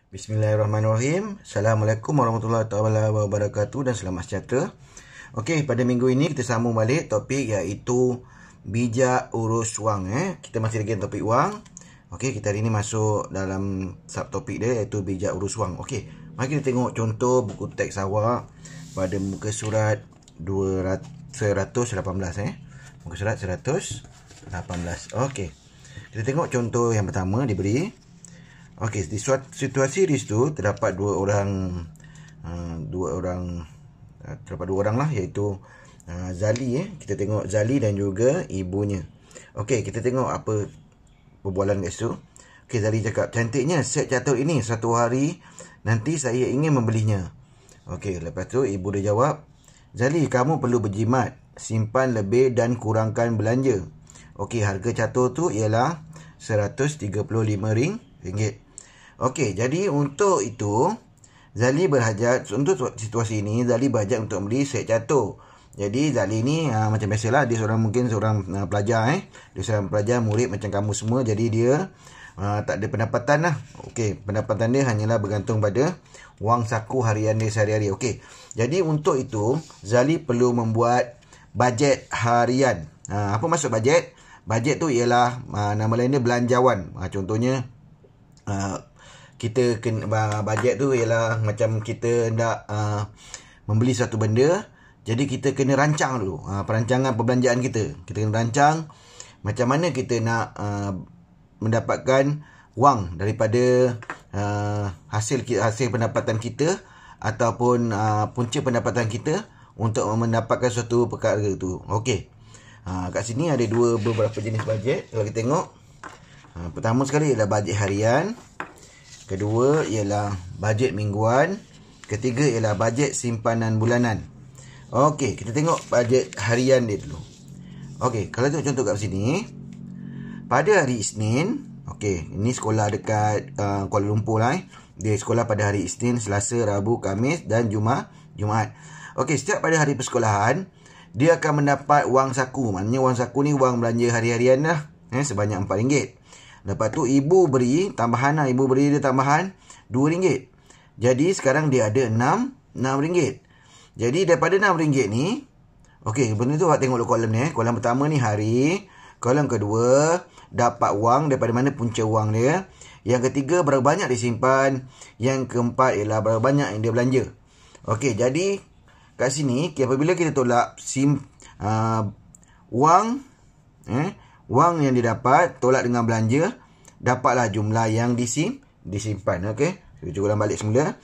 Bismillahirrahmanirrahim. Assalamualaikum warahmatullahi wabarakatuh dan selamat sejahtera. Okey, pada minggu ini kita sambung balik topik iaitu bijak urus wang. Kita masih lagi topik wang. Okey, kita hari ini masuk dalam subtopik dia iaitu bijak urus wang. Okey, mari kita tengok contoh buku teks awak pada muka surat 118 Muka surat 118. Okey. Kita tengok contoh yang pertama diberi. Okey, di situasi di situ terdapat dua orang lah, iaitu Zali. Kita tengok Zali dan juga ibunya. Okey, kita tengok apa perbualan kat situ. Okey, Zali cakap, cantiknya set catur ini, satu hari nanti saya ingin membelinya. Okey, lepas tu ibu dia jawab, Zali, kamu perlu berjimat, simpan lebih dan kurangkan belanja. Okey, harga catur tu ialah RM135. Okey, jadi untuk itu Zali berhajat, untuk situasi ini Zali berhajat untuk beli set catur. Jadi Zali ni macam biasalah, dia mungkin seorang pelajar. Dia seorang pelajar, murid macam kamu semua. Jadi dia tak ada pendapatan lah. Okey, pendapatan dia hanyalah bergantung pada wang saku harian dia sehari-hari. Okey, jadi untuk itu Zali perlu membuat bajet harian. Apa maksud bajet? Bajet tu ialah nama lain dia belanjawan. Contohnya kita kena bajet tu ialah macam kita hendak membeli satu benda, jadi kita kena rancang dulu perancangan perbelanjaan kita. Kita kena rancang macam mana kita nak mendapatkan wang daripada hasil pendapatan kita ataupun punca pendapatan kita untuk mendapatkan suatu perkara tu. Okey. Kat sini ada beberapa jenis bajet. Kalau kita tengok, pertama sekali ialah bajet harian. Kedua ialah bajet mingguan. Ketiga ialah bajet simpanan bulanan. Okey, kita tengok bajet harian dia dulu. Okey, kalau tengok contoh kat sini, pada hari Isnin, okey, ini sekolah dekat Kuala Lumpur lah. Dia sekolah pada hari Isnin, Selasa, Rabu, Khamis dan Jumaat. Okey, setiap pada hari persekolahan, dia akan mendapat wang saku. Maknanya wang saku ni wang belanja hari-harian lah. Sebanyak RM4. Lepas tu ibu beri tambahan lah. Ibu beri dia tambahan RM2. Jadi sekarang dia ada RM6. Jadi daripada RM6 ni, okey, benda tu awak tengok dulu kolom ni. Kolom pertama ni hari. Kolom kedua, dapat wang, daripada mana punca wang dia. Yang ketiga, berapa banyak disimpan. Yang keempat ialah berapa banyak yang dia belanja. Okey, jadi kat sini apabila kita tolak wang yang didapat tolak dengan belanja, dapatlah jumlah yang disimpan. Okey, saya cuba ulang balik semula.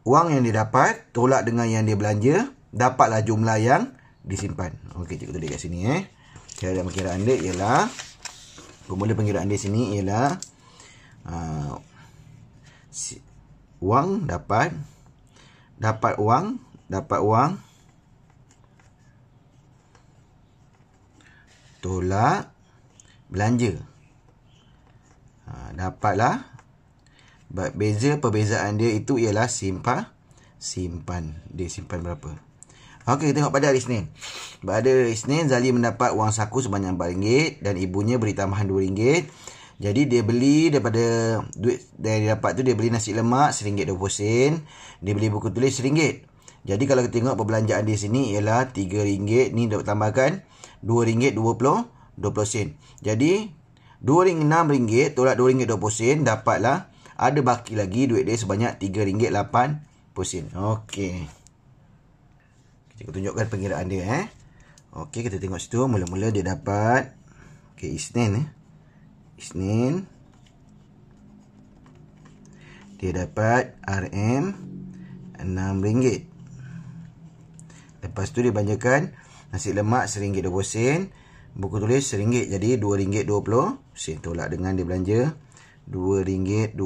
Wang yang didapat tolak dengan yang dia belanja, dapatlah jumlah yang disimpan. Okey, cikgu tulis kat sini. Cara pengkiraan dia ialah, formula pengkiraan dia sini ialah wang dapat wang tolak belanja. Dapatlah perbezaan dia itu ialah simpan. Dia simpan berapa. Okey, tengok pada hari Isnin. Pada hari Isnin, Zali mendapat wang saku sebanyak RM4 dan ibunya beri tambahan RM2. Jadi dia beli daripada duit yang dia dapat tu, dia beli nasi lemak RM1.20. Dia beli buku tulis RM1. Jadi kalau kita tengok perbelanjaan di sini ialah RM3. Ni dapat tambahkan RM2.20. Jadi RM6 tolak RM2.20, dapatlah ada baki lagi duit dia sebanyak RM3.80. Okey. Kita tunjukkan pengiraan dia. Okey, kita tengok situ. Mula-mula dia dapat, okey, Isnin. Isnin dia dapat RM6. Lepas tu dia belanjakan nasi lemak RM1.20, buku tulis RM1, jadi RM2.20. Tolak dengan dia belanja RM2.20.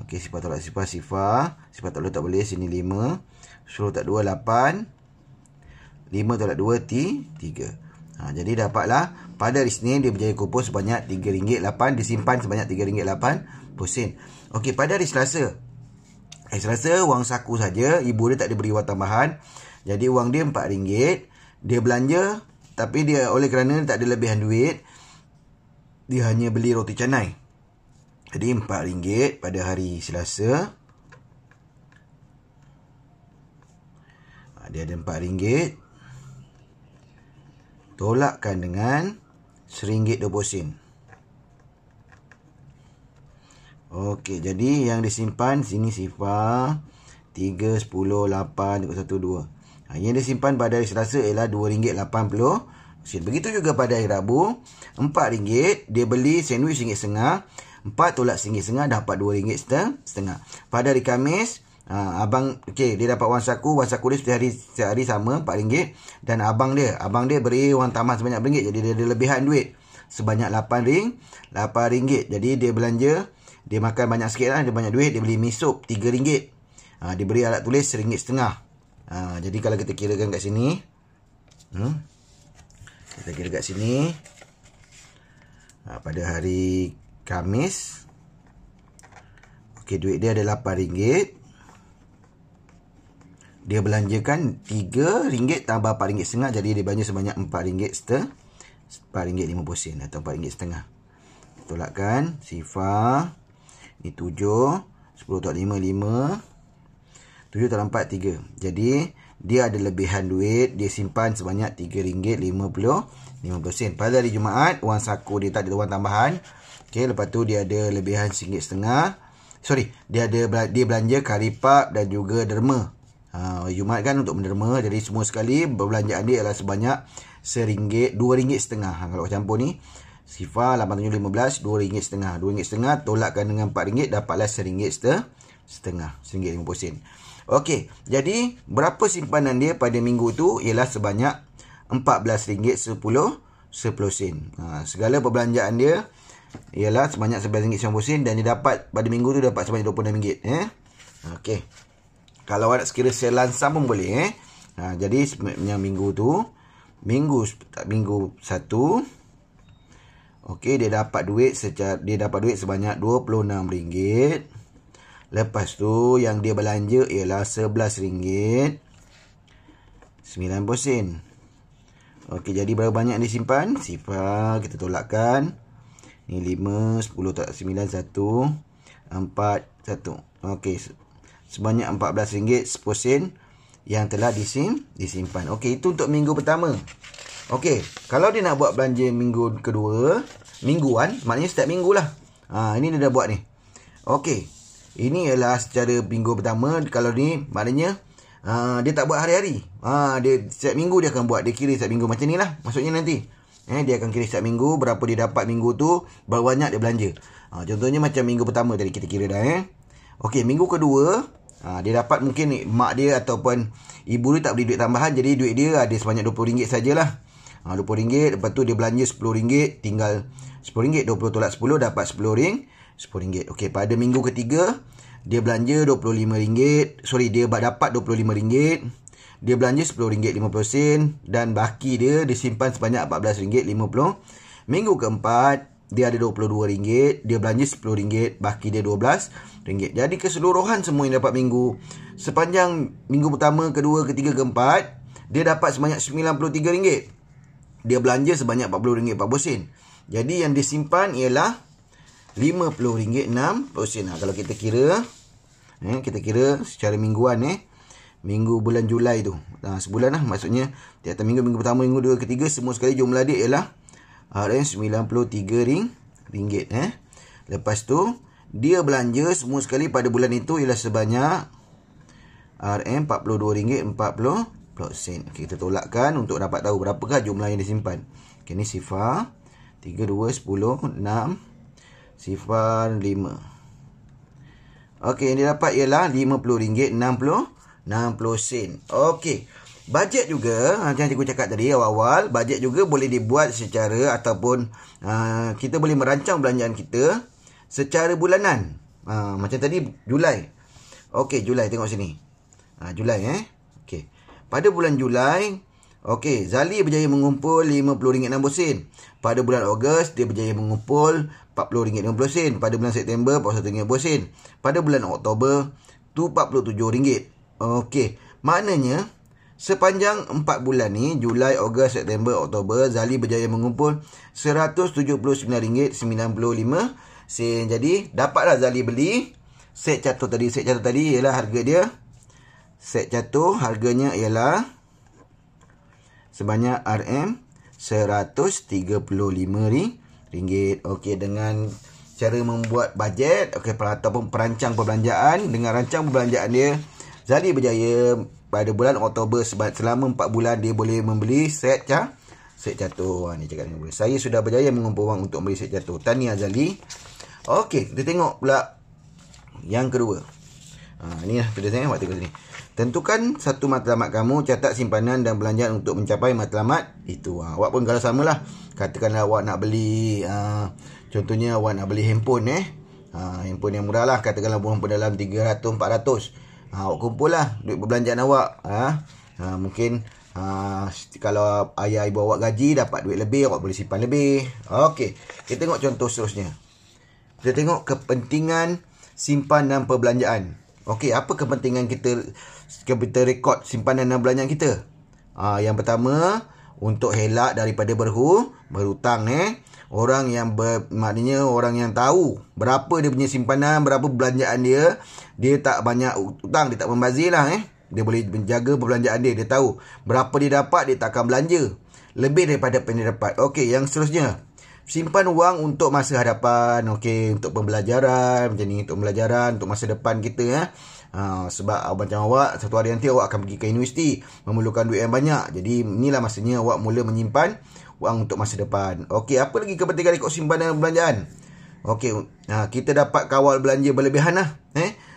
Okey, sifar tolak sifar. Sifar tolak tak boleh, sini 5. 10 tak 2, 8. 5 tolak 2, 3. Jadi dapatlah pada hari Isnin dia berjaya kumpul sebanyak RM3.8, disimpan sebanyak RM3.80. Okey, pada hari Selasa, wang saku saja, ibu dia tak ada beri wang tambahan. Jadi wang dia RM4. Dia belanja, tapi dia oleh kerana tak ada lebihan duit, dia hanya beli roti canai. Jadi RM4 pada hari Selasa. Dia ada RM4. Tolakkan dengan RM1.20. Okey, jadi yang disimpan sini sifar 3, 10, 8, 1, 2. Yang disimpan pada hari Selasa ialah RM2.80. Begitu juga pada hari Rabu, RM4. Dia beli sandwich RM1.50. 4 tolak RM1.50, dapat RM2.50. Pada hari Khamis, abang dia dapat wang saku dia sehari sama RM4. Dan abang dia beri wang tambahan sebanyak RM1. Jadi dia ada lebihan duit sebanyak RM8. Jadi dia belanja, dia makan banyak sikit lah, dia banyak duit, dia beli mi sup RM3. Dia beri alat tulis RM1.50. Jadi kalau kita kirakan kat sini, kita kira kat sini, pada hari Khamis, okey, duit dia ada RM8. Dia belanjakan RM3 tambah RM4.50, jadi dia belanja sebanyak RM4.50 atau RM4.50. Tolakkan sifar ni 7, 10 tak 5, 5, 7 tak 4, 3. Jadi dia ada lebihan duit, dia simpan sebanyak RM3.50. Pada hari Jumaat, wang saku dia tak ada wang tambahan. Okey, lepas tu dia ada lebihan RM1.50. Dia belanja karipap dan juga derma. Jumaat kan untuk menderma, jadi semua sekali perbelanjaan dia adalah sebanyak RM2.50. Kalau campur ni sifar 8, 7, 15, RM2.50. RM2.50 tolakkan dengan RM4, dapatlah RM1.50. Okey, jadi berapa simpanan dia pada minggu tu ialah sebanyak RM14.10. Segala perbelanjaan dia ialah sebanyak RM11.90 dan dia dapat pada minggu tu dapat sebanyak RM26. Okey. Kalau nak sekira secara langsam pun boleh. Jadi yang minggu tu, minggu 1, okey, dia dapat duit sebanyak RM26. Lepas tu yang dia belanja ialah RM11.90. Okey, jadi berapa banyak yang disimpan? Sifar kita tolakkan. Ni 5, 10 tak 9, 1, 4, 1. Okey, sebanyak RM14.10 yang telah disimpan. Okey, itu untuk minggu pertama. Okey, kalau dia nak buat belanja minggu kedua, mingguan, maknanya setiap minggu lah. Ini dia dah buat ni. Okey, ini ialah secara minggu pertama. Kalau ni, maknanya dia tak buat hari-hari. Dia setiap minggu dia akan buat. Dia kira setiap minggu macam ni lah. Maksudnya nanti dia akan kira setiap minggu, berapa dia dapat minggu tu, berapa banyak dia belanja. Contohnya macam minggu pertama tadi kita kira dah. Okey, minggu kedua, dia dapat mungkin mak dia ataupun ibu dia tak beri duit tambahan, jadi duit dia ada sebanyak RM20 sajalah. RM20, lepas tu dia belanja RM10, tinggal RM10, 20 tolak 10 dapat RM10. Okey, pada minggu ketiga dia belanja RM25. Dia dapat RM25. Dia belanja RM10.50 dan baki dia disimpan sebanyak RM14.50. Minggu keempat dia ada RM22. Dia belanja RM10, baki dia RM12. Jadi keseluruhan semua yang dapat minggu sepanjang minggu pertama, kedua, ketiga, keempat, dia dapat sebanyak RM93. Dia belanja sebanyak RM40.40. Jadi yang disimpan ialah RM50.60. Kalau kita kira secara mingguan, minggu bulan Julai tu, sebulan lah, maksudnya di atas minggu pertama, minggu dua, ketiga, semua sekali jumlah dia ialah RM93. Lepas tu dia belanja semua sekali pada bulan itu ialah sebanyak RM42.40. Kita tolakkan untuk dapat tahu berapakah jumlah yang disimpan. Ini sifar 3, 2, 10, 6, sifar 5. Okey, yang dia dapat ialah RM50.60. Okey, bajet juga, macam cikgu cakap tadi awal-awal, bajet juga boleh dibuat secara ataupun kita boleh merancang belanjaan kita secara bulanan. Macam tadi Julai. Okey, Julai tengok sini. Julai okey. Pada bulan Julai, okey, Zali berjaya mengumpul RM50.60. Pada bulan Ogos dia berjaya mengumpul RM40.50. Pada bulan September RM41.50. Pada bulan Oktober tu RM47. Okey, maknanya sepanjang 4 bulan ni, Julai, Ogos, September, Oktober, Zali berjaya mengumpul RM179.95. sen. Jadi dapatlah Zali beli set catur tadi. Set catur tadi ialah harga dia. Set catur harganya ialah sebanyak RM135. Okey, dengan cara membuat bajet, okey, ataupun perancang perbelanjaan, dengan rancang perbelanjaan dia, Zali berjaya pada bulan Oktober selama 4 bulan dia boleh membeli set catur. Ni cakap dengan boleh. Saya sudah berjaya mengumpul wang untuk membeli set catur. Tahniah Zali. Okey, kita tengok pula yang kedua. Ni lah kita tengok tengok sini. Tentukan satu matlamat kamu, catat simpanan dan belanjaan untuk mencapai matlamat itu. Awak pun kalau samalah. Katakanlah awak nak beli contohnya awak nak beli handphone handphone yang murah lah, katakanlah handphone dalam 300-400. Awak kumpul lah duit perbelanjaan awak. Mungkin kalau ayah ibu awak gaji, dapat duit lebih, awak boleh simpan lebih. Okey, kita tengok contoh seterusnya. Kita tengok kepentingan simpan dan perbelanjaan. Okey, apa kepentingan kita rekod simpanan dan belanjaan kita? Yang pertama, untuk elak daripada berhutang. Orang yang maknanya orang yang tahu berapa dia punya simpanan, berapa belanjaan dia. Dia tak banyak hutang, dia tak membazir lah. Dia boleh menjaga perbelanjaan dia. Dia tahu berapa dia dapat, dia tak akan belanja lebih daripada apa yang dia dapat. Okey, yang seterusnya, simpan wang untuk masa hadapan. Okey, untuk pembelajaran macam ni, untuk pembelajaran, untuk masa depan kita. Sebab macam awak satu hari nanti awak akan pergi ke universiti, memerlukan duit yang banyak. Jadi inilah masanya awak mula menyimpan wang untuk masa depan. Okey, apa lagi kepentingan rekod simpanan dan belanjaan? Okey, kita dapat kawal belanja berlebihan lah.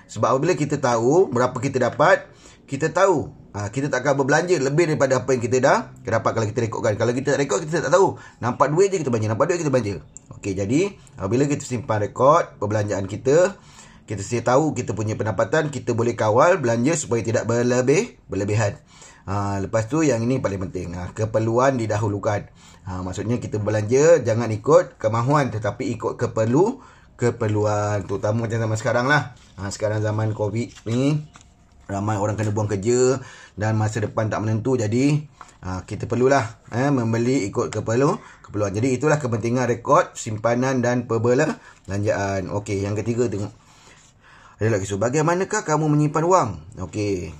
Sebab apabila kita tahu berapa kita dapat, kita tahu kita tak akan berbelanja lebih daripada apa yang kita dah dapat kalau kita rekodkan. Kalau kita tak rekod, kita tak tahu. Nampak duit je kita belanja, nampak duit kita belanja. Okey, jadi apabila kita simpan rekod perbelanjaan kita, kita sedia tahu kita punya pendapatan, kita boleh kawal belanja supaya tidak berlebihan. Lepas tu yang ini paling penting, keperluan didahulukan. Maksudnya kita belanja jangan ikut kemahuan tetapi ikut keperluan. Terutama macam zaman sekarang lah. Sekarang zaman COVID ni, ramai orang kena buang kerja dan masa depan tak menentu. Jadi kita perlulah membeli ikut keperluan. Jadi itulah kepentingan rekod simpanan dan perbelanjaan. Okey, yang ketiga tengok. Ada lagi, so bagaimanakah kamu menyimpan wang? Okey,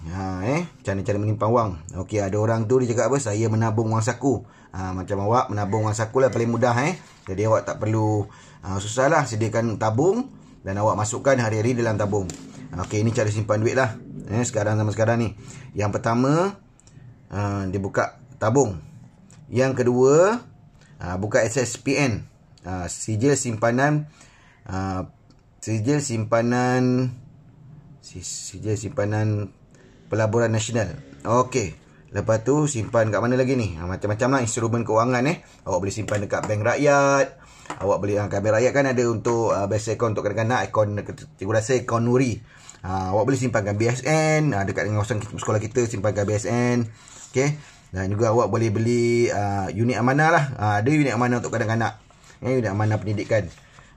cara menyimpan wang. Okey, ada orang tu dia cakap apa? Saya menabung wang saku. Macam awak menabung wang saku lah paling mudah. Jadi awak tak perlu susahlah, sediakan tabung dan awak masukkan hari-hari dalam tabung. Okey, ini cara simpan duit lah. Zaman sekarang ni. Yang pertama, dia buka tabung. Yang kedua, buka SSPN, sijil simpanan Pelaburan Nasional. Okey, lepas tu simpan kat mana lagi ni? Macam-macam lah instrumen kewangan. Awak boleh simpan dekat bank rakyat. Awak boleh kat bank rakyat kan ada untuk biasa akaun untuk kanak-kanak, akaun cikgu rasa akaun Nuri. Awak boleh simpankan BSN, dekat dengan kawasan sekolah kita simpankan BSN. Okey, dan juga awak boleh beli unit amanah lah. Ada unit amanah untuk kanak-kanak, unit amanah pendidikan.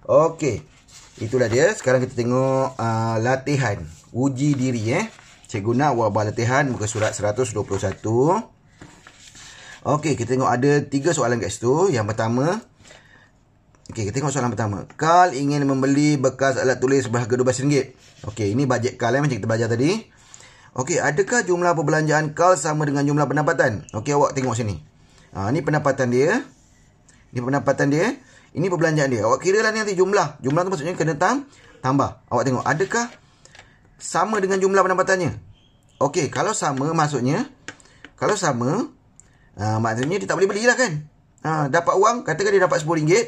Okey, itulah dia. Sekarang kita tengok latihan uji diri. Cikgu nak awak buat latihan muka surat 121. Okey, kita tengok ada 3 soalan kat situ. Yang pertama, okey, kita tengok soalan pertama. Kal ingin membeli bekas alat tulis berharga RM12. Okey, ini bajet Kal macam kita belajar tadi. Okey, adakah jumlah perbelanjaan Kal sama dengan jumlah pendapatan? Okey, awak tengok sini. Ini pendapatan dia. Ini pendapatan dia. Ini perbelanjaan dia. Awak kira lah ni nanti jumlah. Jumlah tu maksudnya kena tambah. Awak tengok, adakah sama dengan jumlah pendapatannya? Okey, kalau sama maksudnya, maksudnya dia tak boleh belilah kan. Dapat wang, katakan dia dapat RM10.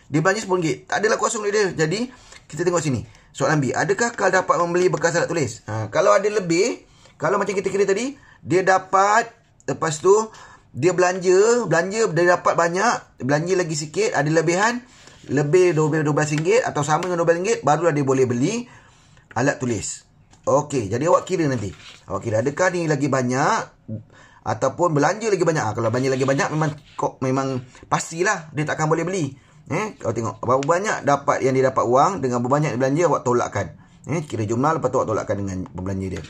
Dia belanja RM10. Tak adalah kosong duit dia. Jadi, kita tengok sini. Soalan B, adakah Kal dapat membeli bekas alat tulis? Kalau ada lebih, kalau macam kita kira tadi, dia dapat, lepas tu dia belanja dia dapat banyak, belanja lagi sikit, ada lebihan, lebih RM12 atau sama dengan RM12, barulah dia boleh beli alat tulis. Okey, jadi awak kira nanti. Awak kira adakah ni lagi banyak ataupun belanja lagi banyak. Kalau belanja lagi banyak memang pastilah dia takkan boleh beli. Kau tengok berapa banyak dapat yang dia dapat wang dengan berapa banyak belanja, awak tolakkan. Kira jumlah, lepas tu awak tolakkan dengan pembelanja dia.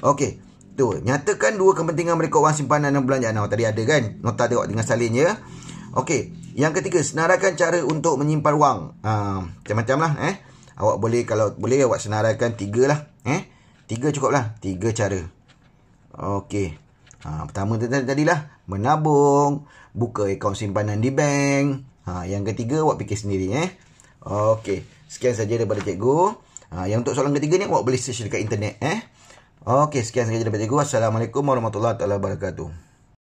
Okey, tu nyatakan dua kepentingan merekod wang simpanan dan belanjaan. Tadi ada kan nota, tengok dengan salin je. Okey, yang ketiga, senaraikan cara untuk menyimpan wang. Macam-macam lah. Awak boleh, kalau boleh awak senaraikan 3 lah. 3 cukup lah. 3 cara. Okey. Pertama tadilah menabung, buka akaun simpanan di bank. Yang ketiga awak fikir sendiri. Okey, sekian saja daripada cikgu. Yang untuk soalan ketiga ni awak boleh search dekat internet. Okey, sekian saja daripada cikgu. Assalamualaikum warahmatullahi wabarakatuh.